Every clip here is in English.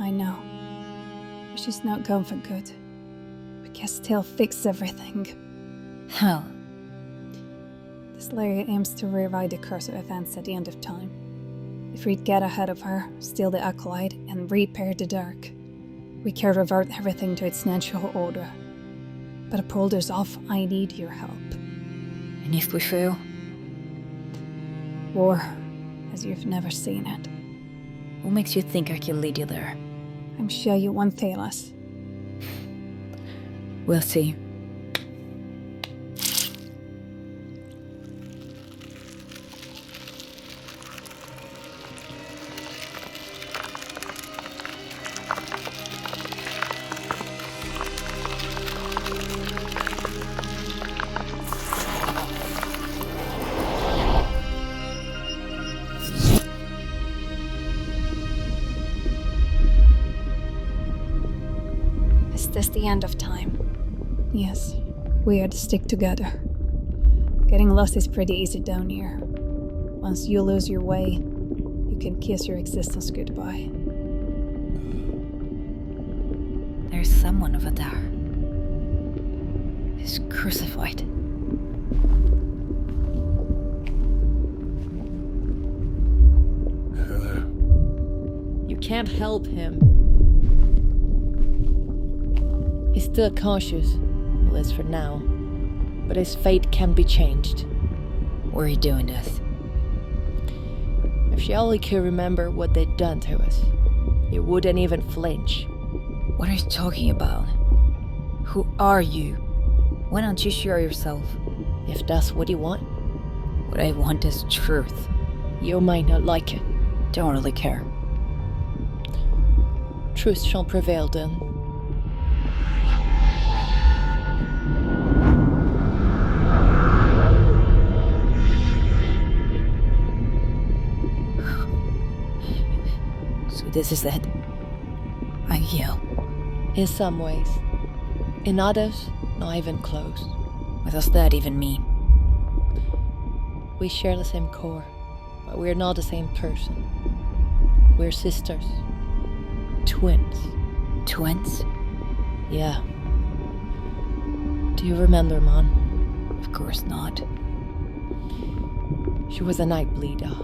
I know. But she's not gone for good. We can still fix everything. How? The Slayer aims to rewrite the course of events at the end of time. If we'd get ahead of her, steal the Acolyte, and repair the Dürke, we can revert everything to its natural order. But to pull this off, I need your help. And if we fail? War, as you've never seen it. What makes you think I can lead you there? I'm sure you won't fail us. We'll see. Is this the end of time? Yes, we are to stick together. Getting lost is pretty easy down here. Once you lose your way, you can kiss your existence goodbye. There's someone over there. He's crucified. You can't help him. He's still conscious, at least for now. But his fate can be changed. Why are you doing this? If she only could remember what they'd done to us, you wouldn't even flinch. What are you talking about? Who are you? Why don't you share yourself? If that's what you want, What I want is truth. you might not like it. Don't really care. Truth shall prevail then. So this is it. I heal. In some ways. In others, not even close. What does that even mean? We share the same core, but we're not the same person. We're sisters. Twins. Twins? Yeah. Do you remember, Mon? Of course not. She was a night bleeder.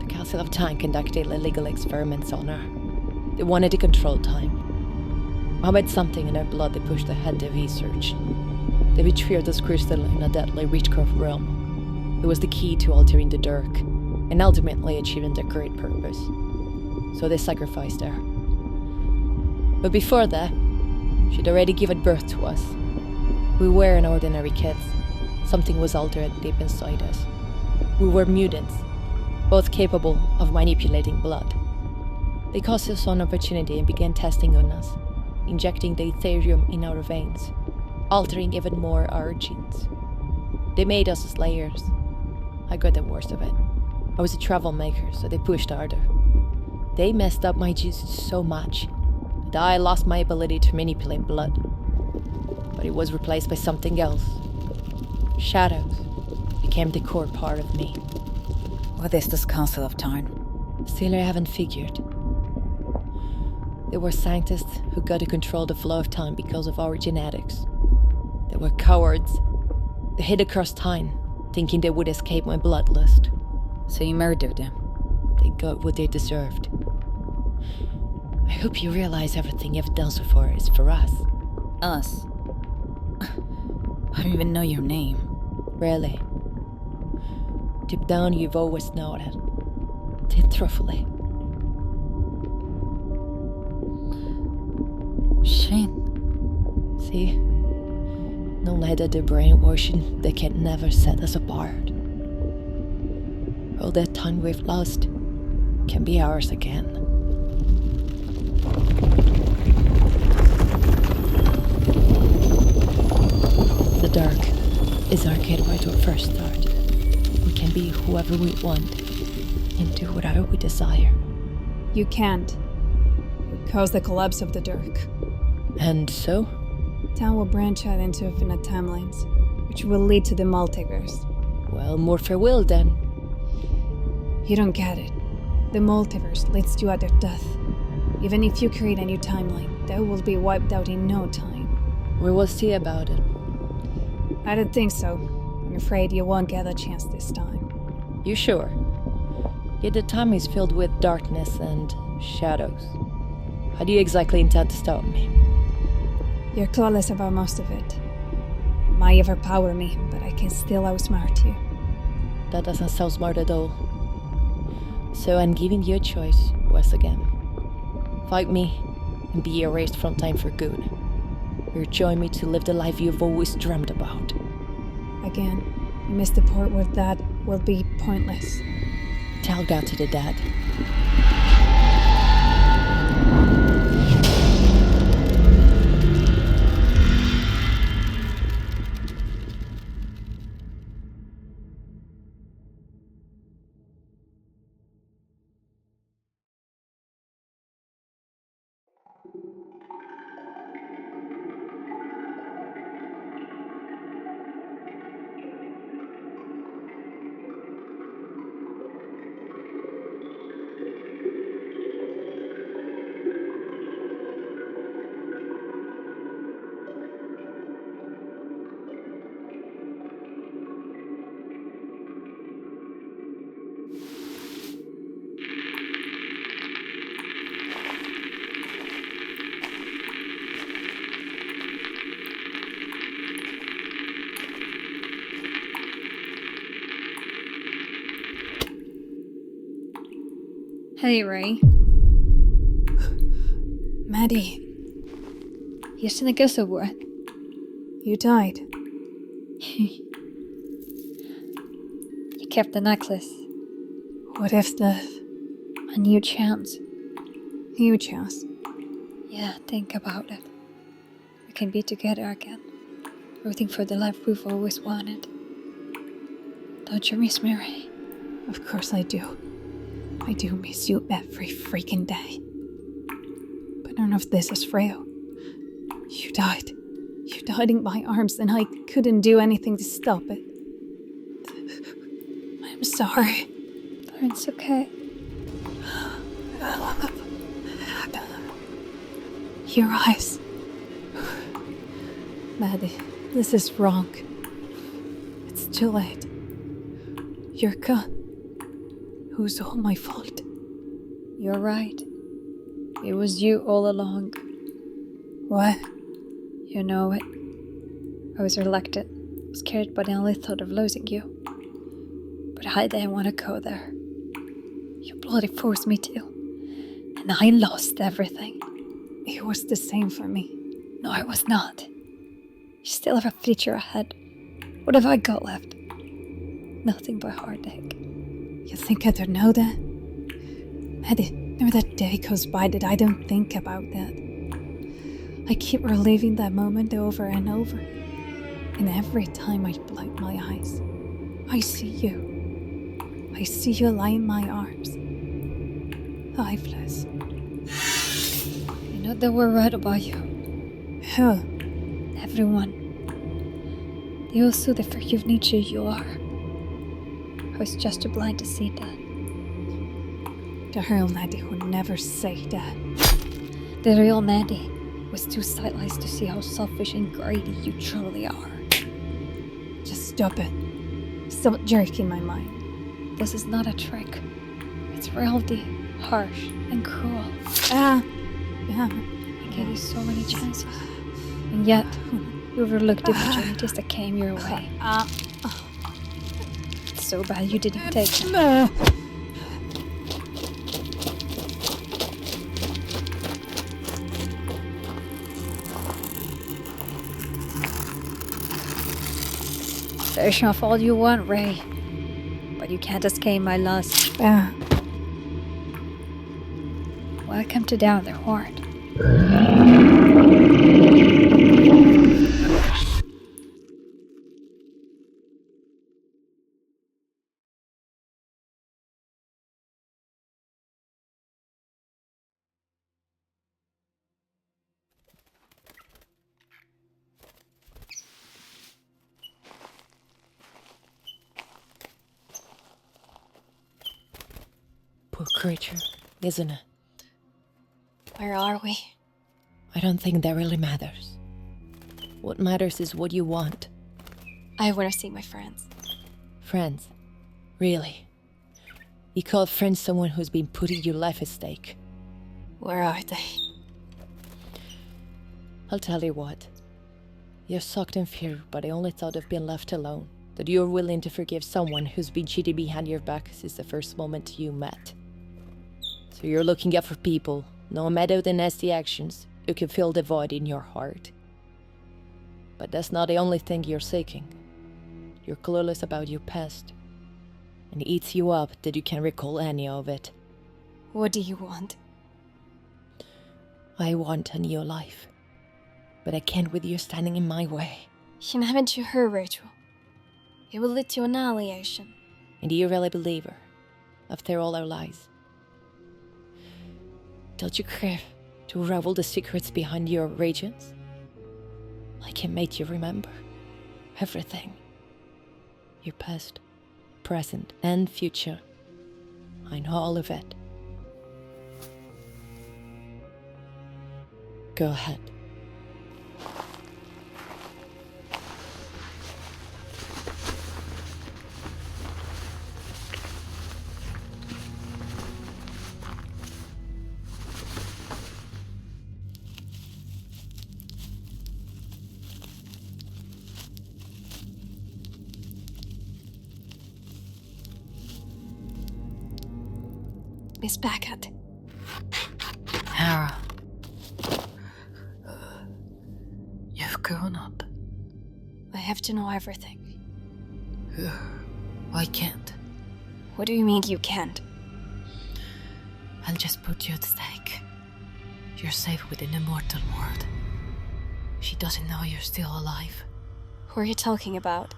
The Council of Time conducted illegal experiments on her. They wanted to control time. Mohammed something in her blood that pushed ahead the research. They retrieved this crystal in a deadly witchcraft realm. It was the key to altering the Dürke, and ultimately achieving their great purpose. So they sacrificed her. But before that, she'd already given birth to us. We weren't ordinary kids. Something was altered deep inside us. We were mutants, both capable of manipulating blood. They caused us an opportunity and began testing on us, injecting the Ethereum in our veins, altering even more our genes. They made us slayers. I got the worst of it. I was a troublemaker, so they pushed harder. They messed up my genes so much that I lost my ability to manipulate blood. But it was replaced by something else. Shadows became the core part of me. What is this Council of Time? Still, I haven't figured. There were scientists who got to control the flow of time because of our genetics. They were cowards. They hid across time, thinking they would escape my bloodlust. So you murdered them? They got what they deserved. I hope you realize everything you've done so far is for us. Us? I don't even know your name. Really. Deep down, you've always known it. Truthfully. Shane. See? No matter the brainwashing, they can never set us apart. All that time we've lost can be ours again. The Dürke is our gateway to a fresh start. We can be whoever we want and do whatever we desire. You can't. It would cause the collapse of the Dürke. And so? Time will branch out into infinite timelines, which will lead to the multiverse. Well, more farewell then. You don't get it. The multiverse leads to other death. Even if you create a new timeline, that will be wiped out in no time. We will see about it. I don't think so. I'm afraid you won't get a chance this time. You sure? Yet the time is filled with darkness and shadows. How do you exactly intend to stop me? You're clueless about most of it. You might overpower me, but I can still outsmart you. That doesn't sound smart at all. So I'm giving you a choice once again. Fight me and be erased from time for good. Or join me to live the life you've always dreamt about. Again, you missed the part where that will be pointless. Tell that to the dead. Hey, Ray. Maddie. Just en så var. You died. You kept the necklace. What if A new chance. new chance? Yeah, think about it. We can be together again. Rooting for the life we've always wanted. Don't you miss me, Ray? Of course I do. I do miss you every freaking day. But none of this is real. You died. You died in my arms and I couldn't do anything to stop it. I'm sorry. It's okay. Your eyes. Maddie, this is wrong. It's too late. You're gone. It was all my fault. You're right. It was you all along. What? You know it. I was reluctant, scared by the only thought of losing you. But I didn't want to go there. You bloody forced me to. And I lost everything. It was the same for me. No, it was not. You still have a future ahead. What have I got left? Nothing but heartache. You think I don't know that? Maddie, never that day goes by that I don't think about that. I keep reliving that moment over and over. And every time I blind my eyes, I see you. I see you lie in my arms. Lifeless. You know they were right about you. Who? Everyone. They all saw the forgive nature you are. I was just too blind to see that. The real Maddie would never say that. The real Maddie was too sightless to see how selfish and greedy you truly are. Just stop it. Stop jerking my mind. This is not a trick. It's reality, harsh and cruel. Yeah. I gave you so many chances. And yet, you overlooked the opportunities that came your way. It's so bad you didn't take them. Search off all you want, Ray. But you can't escape my lust. Welcome to Down the Horn. Poor creature, isn't it? Where are we? I don't think that really matters. What matters is what you want. I want to see my friends. Friends? Really? You call friends someone who's been putting your life at stake? Where are they? I'll tell you what. You're sucked in fear by the only thought of being left alone. That you're willing to forgive someone who's been cheated behind your back since the first moment you met. So you're looking out for people, no matter the nasty actions, who can fill the void in your heart. But that's not the only thing you're seeking. You're clueless about your past. And it eats you up that you can't recall any of it. What do you want? I want a new life. But I can't with you standing in my way. Haven't you heard, Rachel? It will lead to annihilation. And do you really believe her? After all our lies? Don't you care to unravel the secrets behind your radiance? I can make you remember everything. Your past, present, and future. I know all of it. Go ahead. Miss Beckett. Hera. You've grown up. I have to know everything. I can't. What do you mean you can't? I'll just put you at stake. You're safe with an immortal world. She doesn't know you're still alive. Who are you talking about?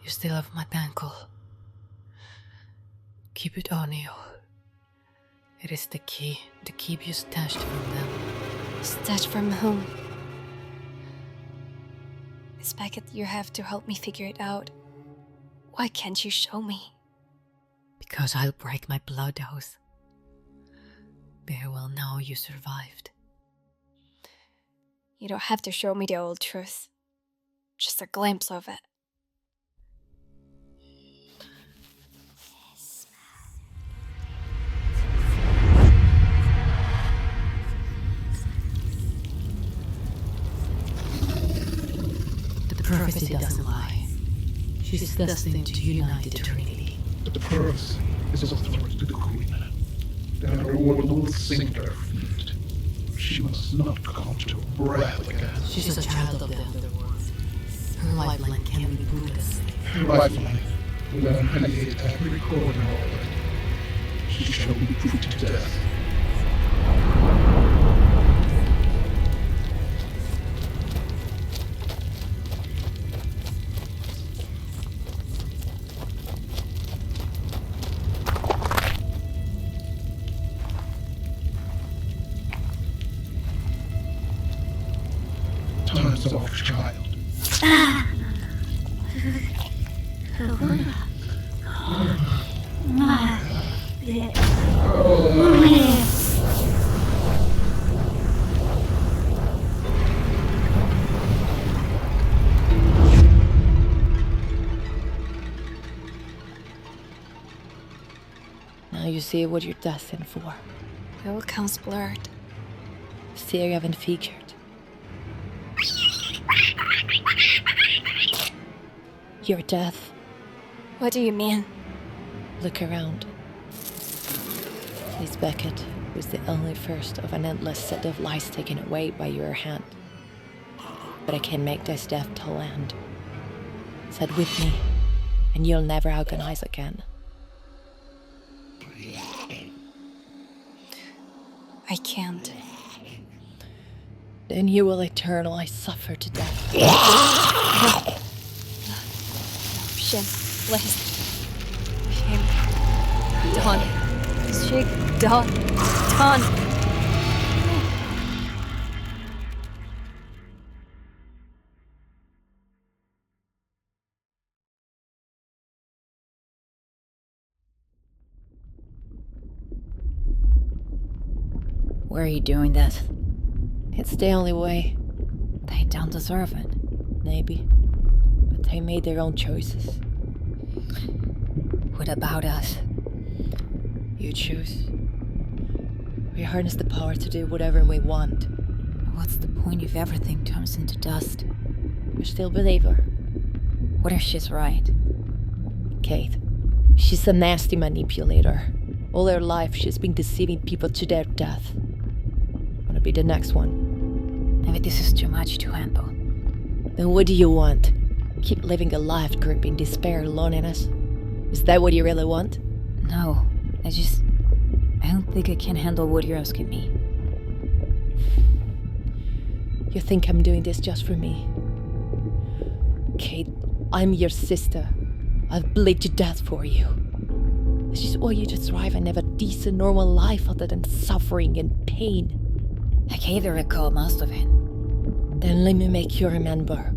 You still have my ankle. Keep it on you. It is the key to keep you stashed from them. Stashed from whom? Miss Beckett, you have to help me figure it out. Why can't you show me? Because I'll break my blood oath. They will know you survived. You don't have to show me the old truth. Just a glimpse of it. The prophecy doesn't lie. She's destined to unite the Trinity. The purse is a threat to the Queen. Everyone will sink their feet. She must not come to breath again. She's a child of the underworld. Her lifeline can be brutus. Her lifeline will annihilate every core in all. She shall be put to death. Time's off, child. Now you see what you're destined for. It all comes blurred. Still you haven't figured. Your death. What do you mean? Look around. Miss Beckett was the only first of an endless set of lies taken away by your hand. But I can make this death toll end. Sit with me, and you'll never agonize again. I can't. Then you will eternally suffer to death. Shame, please. Shame. Done. Shake, done. Why are you doing this? It's the only way. They don't deserve it. Maybe. But they made their own choices. What about us? You choose. We harness the power to do whatever we want. What's the point if everything turns into dust? You still believe her? What if she's right? Kate. She's a nasty manipulator. All her life she's been deceiving people to their death. Wanna be the next one? Maybe this is too much to handle. Then what do you want? Keep living a life gripped in despair and loneliness? Is that what you really want? No, I don't think I can handle what you're asking me. You think I'm doing this just for me? Kate, I'm your sister. I've bled to death for you. This is all you to thrive and have a decent, normal life other than suffering and pain. I can't even recall most of it. Then let me make you remember.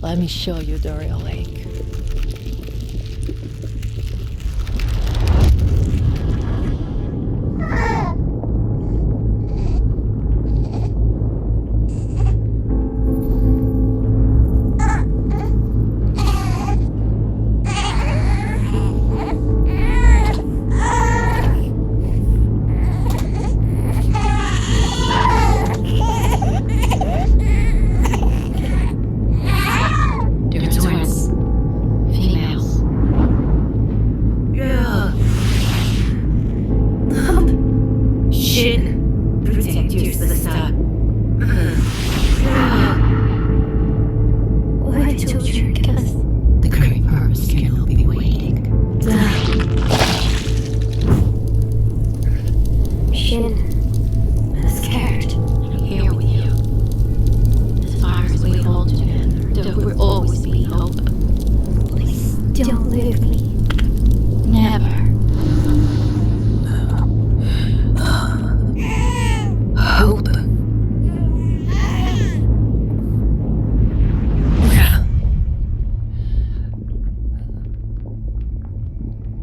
Let me show you the real Lake.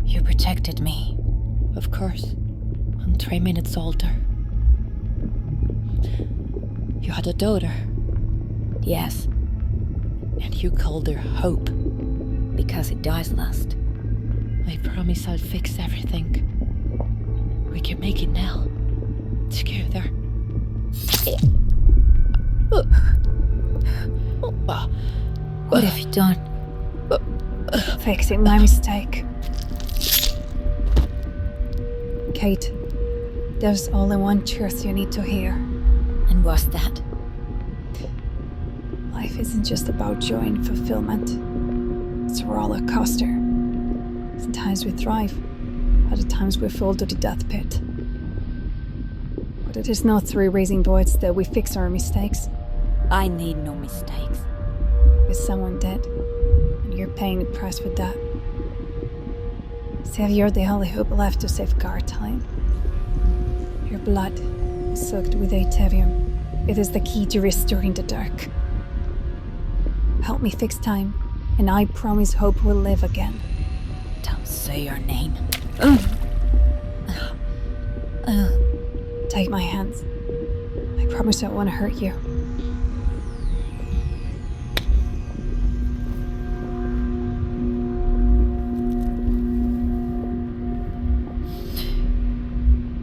You protected me. Of course. I'm 3 minutes older. You had a daughter. Yes. And you called her Hope. Because it dies last. I promise I'll fix everything. We can make it now. Together. What have you done? Fixing my mistake. Kate, there's only one truth you need to hear. And what's that? Life isn't just about joy and fulfillment. It's a roller coaster. Sometimes we thrive, other times we fall to the death pit. But it is not through raising voids that we fix our mistakes. I need no mistakes. With someone dead, and you're paying the price for that. Save, you're the only hope left to safeguard time. Your blood is soaked with Atavium. It is the key to restoring the dark. Help me fix time, and I promise hope will live again. Don't say your name. Take my hands. I promise I won't hurt you.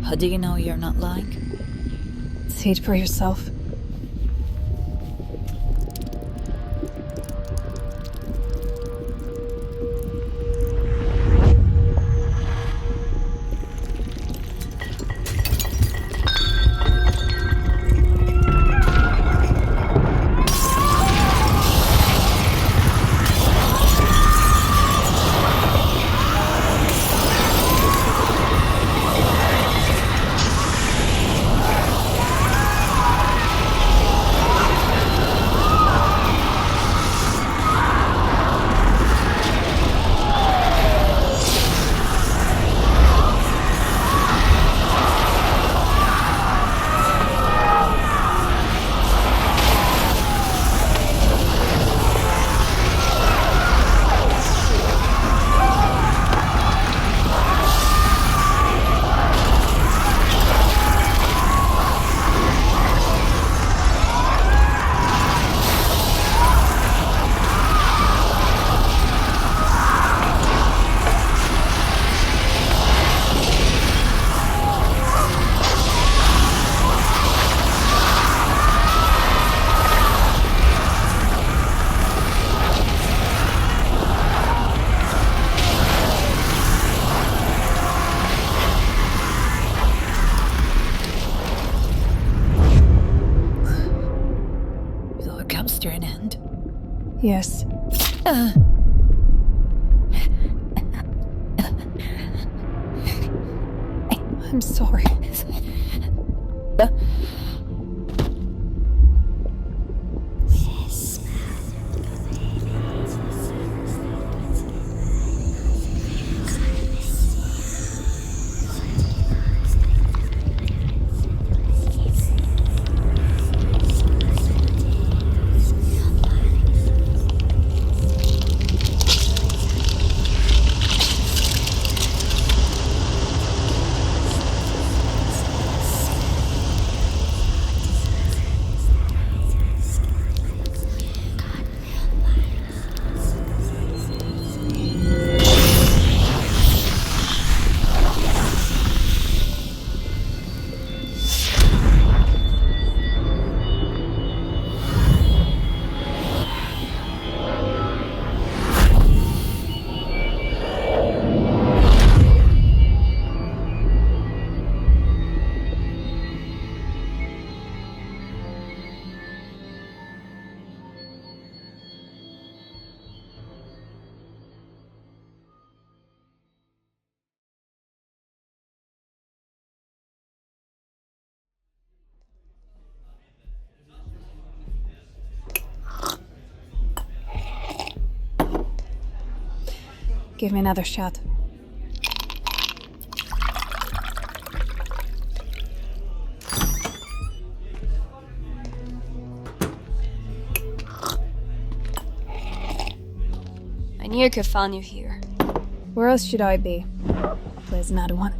How do you know you're not lying? See it for yourself. Yes. I'm sorry. Give me another shot. I knew I could find you here. Where else should I be? Please, another one.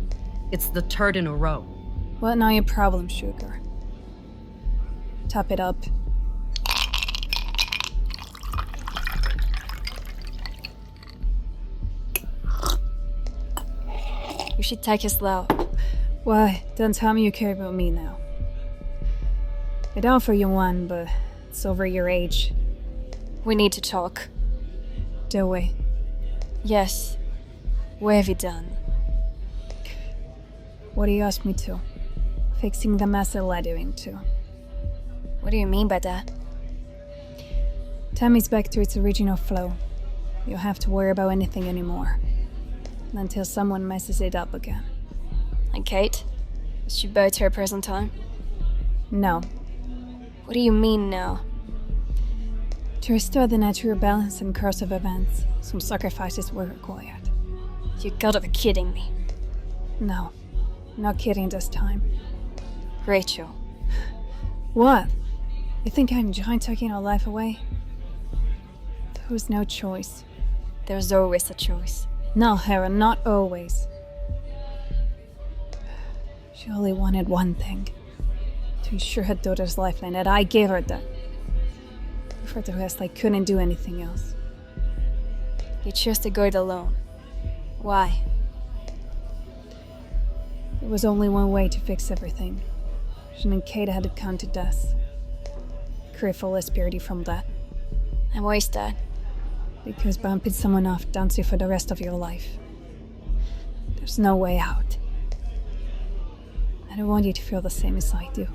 It's the third in a row. What now your problem, sugar? Top it up. You should take it slow. Why? Don't tell me you care about me now. I'd offer you one, but it's over your age. We need to talk. Do we? Yes. What have you done? What do you ask me to? Fixing the mess that led you into. What do you mean by that? Tammy's back to its original flow. You don't have to worry about anything anymore. Until someone messes it up again. And Kate? Is she back to her present time? No. What do you mean now? To restore the natural balance and course of events, some sacrifices were required. You gotta be kidding me. No. Not kidding this time. Rachel. What? You think I'm enjoying taking her life away? There was no choice. There's always a choice. No, Hera, not always. She only wanted one thing. To ensure her daughter's lifeline, and I gave her that. For the rest, I couldn't do anything else. You chose to go it alone. Why? There was only one way to fix everything. She and Kate had to come to death. Crave fullest purity from that. And why is that? Because bumping someone off daunts you for the rest of your life. There's no way out. I don't want you to feel the same as I do.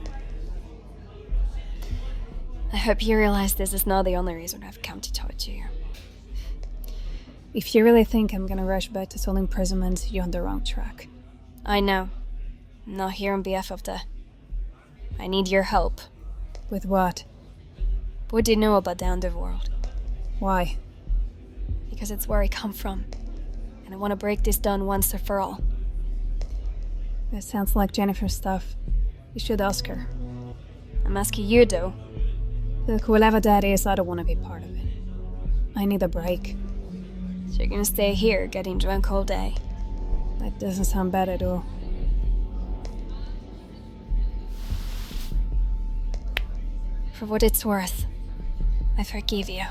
I hope you realize this is not the only reason I've come to talk to you. If you really think I'm gonna rush back to soul imprisonment, you're on the wrong track. I know. I'm not here on behalf of that. I need your help. With what? What do you know about the underworld? Why? Because it's where I come from. And I want to break this down once and for all. That sounds like Jennifer's stuff. You should ask her. I'm asking you, though. Look, whatever that is, I don't want to be part of it. I need a break. So you're gonna stay here, getting drunk all day? That doesn't sound bad at all. For what it's worth, I forgive you.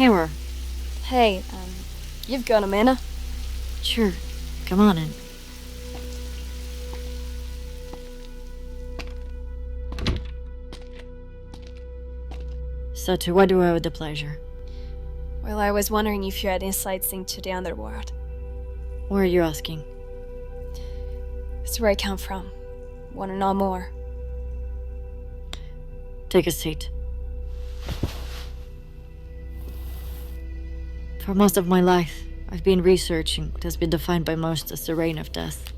camera. Hey, you've got a minute? Sure. Come on in. So to what do I owe the pleasure? Well, I was wondering if you had insights into the underworld. What are you asking? It's where I come from. Want to know more? Take a seat. For most of my life, I've been researching what has been defined by most as the reign of death.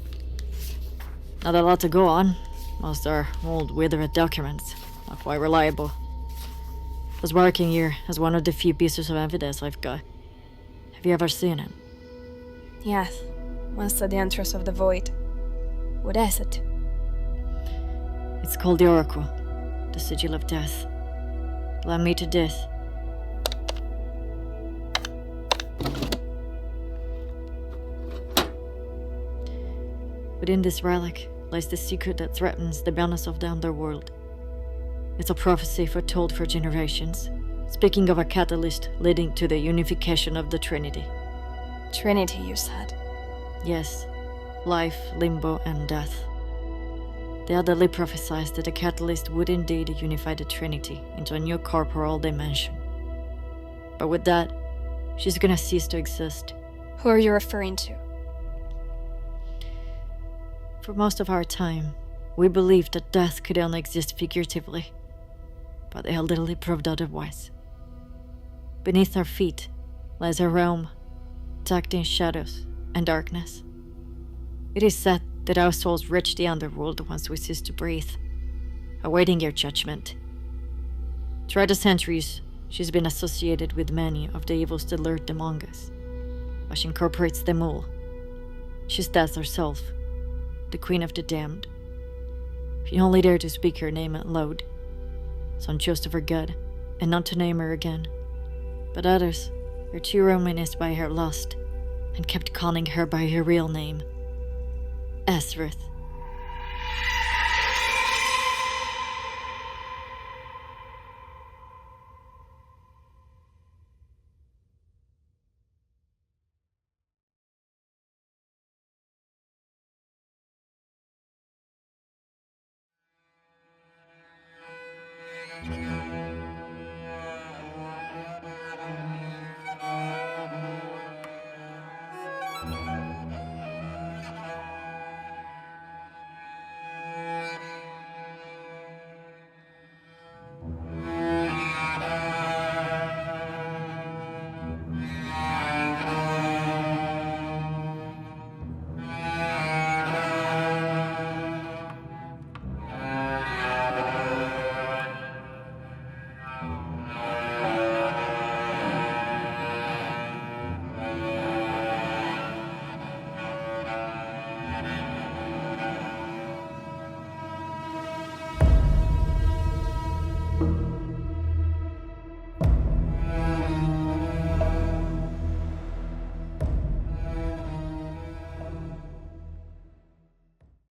Not a lot to go on. Most are old, withered documents, not quite reliable. I was working here as one of the few pieces of evidence I've got. Have you ever seen it? Yes, once at the entrance of the void. What is it? It's called the Oracle, the Sigil of Death. Led me to death. Within this relic lies the secret that threatens the balance of the underworld. It's a prophecy foretold for generations, speaking of a catalyst leading to the unification of the Trinity. Trinity, you said. Yes, life, limbo, and death. The elderly prophesied that the catalyst would indeed unify the Trinity into a new corporal dimension. But with that, she's gonna cease to exist. Who are you referring to? For most of our time, we believed that death could only exist figuratively, but the elderly proved otherwise. Beneath our feet lies a realm, tucked in shadows and darkness. It is said that our souls reach the underworld once we cease to breathe, awaiting your judgment. Throughout the centuries, she's been associated with many of the evils that lurked among us, but she incorporates them all. She's death herself, the queen of the damned. If you only dare to speak her name out loud, some chose to forget and not to name her again, but others were too reminisced by her lust and kept calling her by her real name, Ezrith.